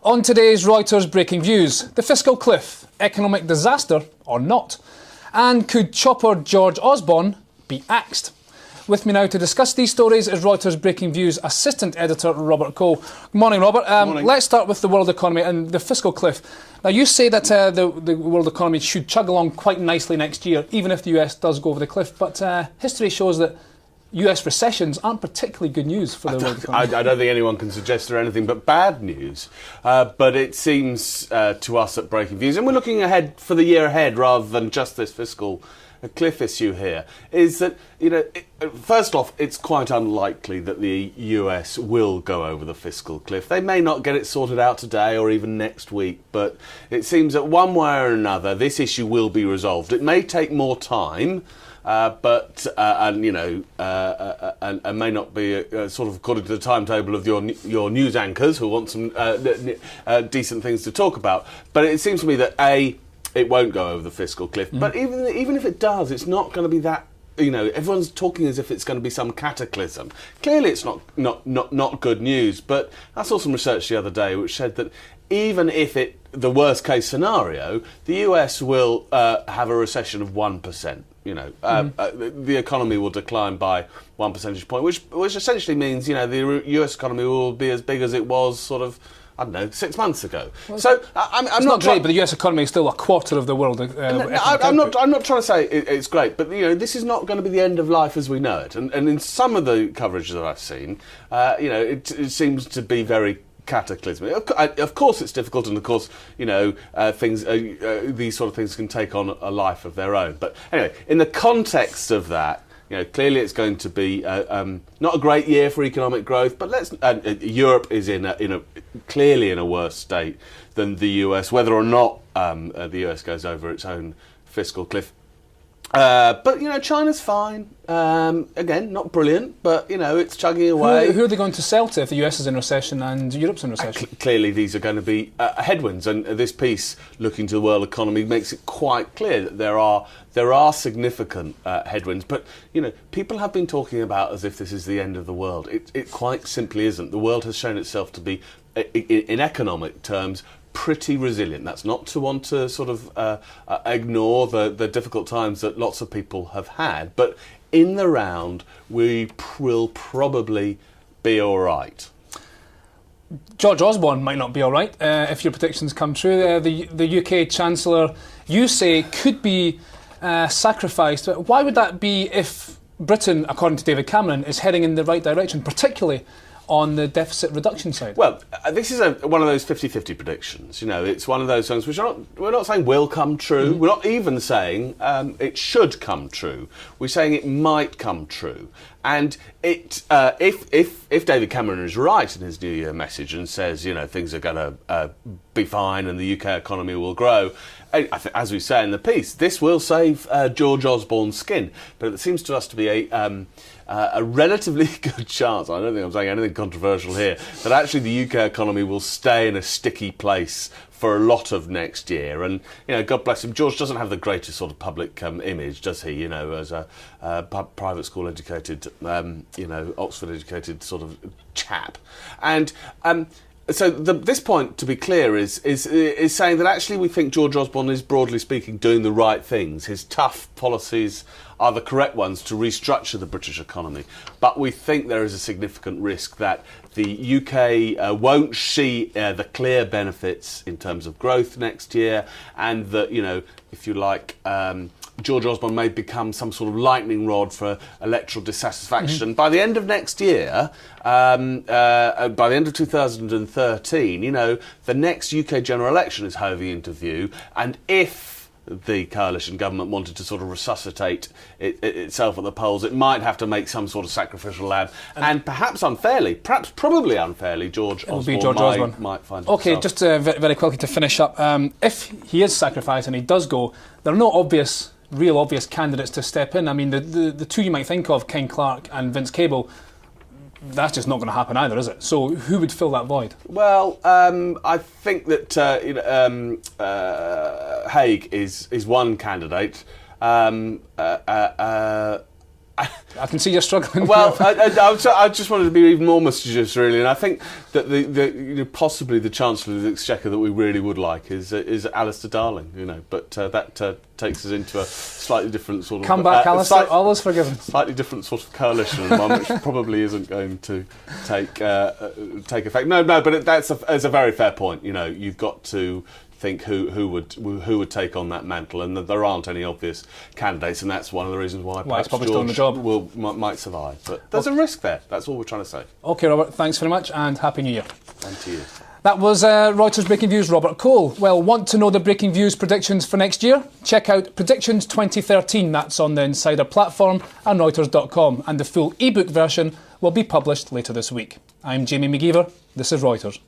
On today's Reuters Breaking Views, the fiscal cliff, economic disaster or not? And could chopper George Osborne be axed? With me now to discuss these stories is Reuters Breaking Views assistant editor Robert Cole. Good morning, Robert. Morning. Let's start with the world economy and the fiscal cliff. Now, you say that the world economy should chug along quite nicely next year, even if the US does go over the cliff. But history shows that US recessions aren't particularly good news for the world economy. I don't think anyone can suggest they're anything but bad news. But it seems to us at Breaking Views, and we're looking ahead for the year ahead rather than just this fiscal cliff issue here, is that, first off, it's quite unlikely that the US will go over the fiscal cliff. They may not get it sorted out today or even next week, but it seems that one way or another this issue will be resolved. It may take more time. But may not be sort of according to the timetable of your news anchors who want some decent things to talk about. But it seems to me that it won't go over the fiscal cliff. But even if it does, it's not going to be that. Everyone's talking as if it's going to be some cataclysm. Clearly, it's not good news. But I saw some research the other day which said that even if the worst case scenario, the US will have a recession of 1%. The economy will decline by 1 percentage point, which essentially means, the US economy will be as big as it was sort of, 6 months ago. Well, so I'm not great, but the US economy is still a quarter of the world. I'm not trying to say it's great, but this is not going to be the end of life as we know it. And in some of the coverage that I've seen, it seems to be very cataclysmic. Of course, it's difficult, and of course, these sort of things can take on a life of their own. But anyway, in the context of that, clearly it's going to be not a great year for economic growth. But Europe is clearly in a worse state than the US, whether or not the US goes over its own fiscal cliff. But China's fine. Again, not brilliant, but it's chugging away. Who are they going to sell to if the US is in recession and Europe's in recession? Clearly, these are going to be headwinds, and this piece looking to the world economy makes it quite clear that there are significant headwinds. But people have been talking about as if this is the end of the world. It quite simply isn't. The world has shown itself to be, in economic terms, pretty resilient. That's not to want to sort of ignore the difficult times that lots of people have had, but in the round we will probably be all right. George Osborne might not be all right if your predictions come true. The UK Chancellor, you say, could be sacrificed. Why would that be if Britain, according to David Cameron, is heading in the right direction, particularly on the deficit reduction side? Well, this is one of those 50-50 predictions. It's one of those things which we're not saying will come true. We're not even saying it should come true. We're saying it might come true. And if David Cameron is right in his New Year message and says, things are going to be fine and the UK economy will grow, as we say in the piece, this will save George Osborne's skin. But it seems to us to be a relatively good chance, I don't think I'm saying anything controversial here, that actually the UK economy will stay in a sticky place for a lot of next year. And, God bless him, George doesn't have the greatest sort of public image, does he, as a private school educated, Oxford educated sort of chap. And so this point, to be clear, is saying that actually we think George Osborne is, broadly speaking, doing the right things. His tough policies are the correct ones to restructure the British economy. But we think there is a significant risk that the UK won't see the clear benefits in terms of growth next year, and that, if you like, George Osborne may become some sort of lightning rod for electoral dissatisfaction. By the end of next year, by the end of 2013, the next UK general election is hoving into view, and if the coalition government wanted to sort of resuscitate itself at the polls, it might have to make some sort of sacrificial lamb, and probably unfairly, George Osborne might find himself. Okay, just very quickly to finish up, if he is sacrificed and he does go, there are no real obvious candidates to step in. I mean, the two you might think of, Ken Clarke and Vince Cable, that's just not going to happen either, is it? So who would fill that void? Well, I think that Hague is one candidate. I I can see you're struggling. Well, I just wanted to be even more mischievous, really, and I think that possibly the Chancellor of the Exchequer that we really would like is Alistair Darling, but that takes us into a slightly different sort of... Come back, Alistair, always forgiven. Slightly different sort of coalition, one which probably isn't going to take effect. No, but that's a very fair point. You've got to think who would take on that mantle, and that there aren't any obvious candidates, and that's one of the reasons why perhaps probably George still on the job. might survive. But there's a risk there. That's all we're trying to say. OK, Robert, thanks very much, and Happy New Year. And to you. That was Reuters Breaking Views' Robert Cole. Well, want to know the Breaking Views predictions for next year? Check out Predictions 2013. That's on the Insider platform and Reuters.com, and the full ebook version will be published later this week. I'm Jamie McGeever. This is Reuters.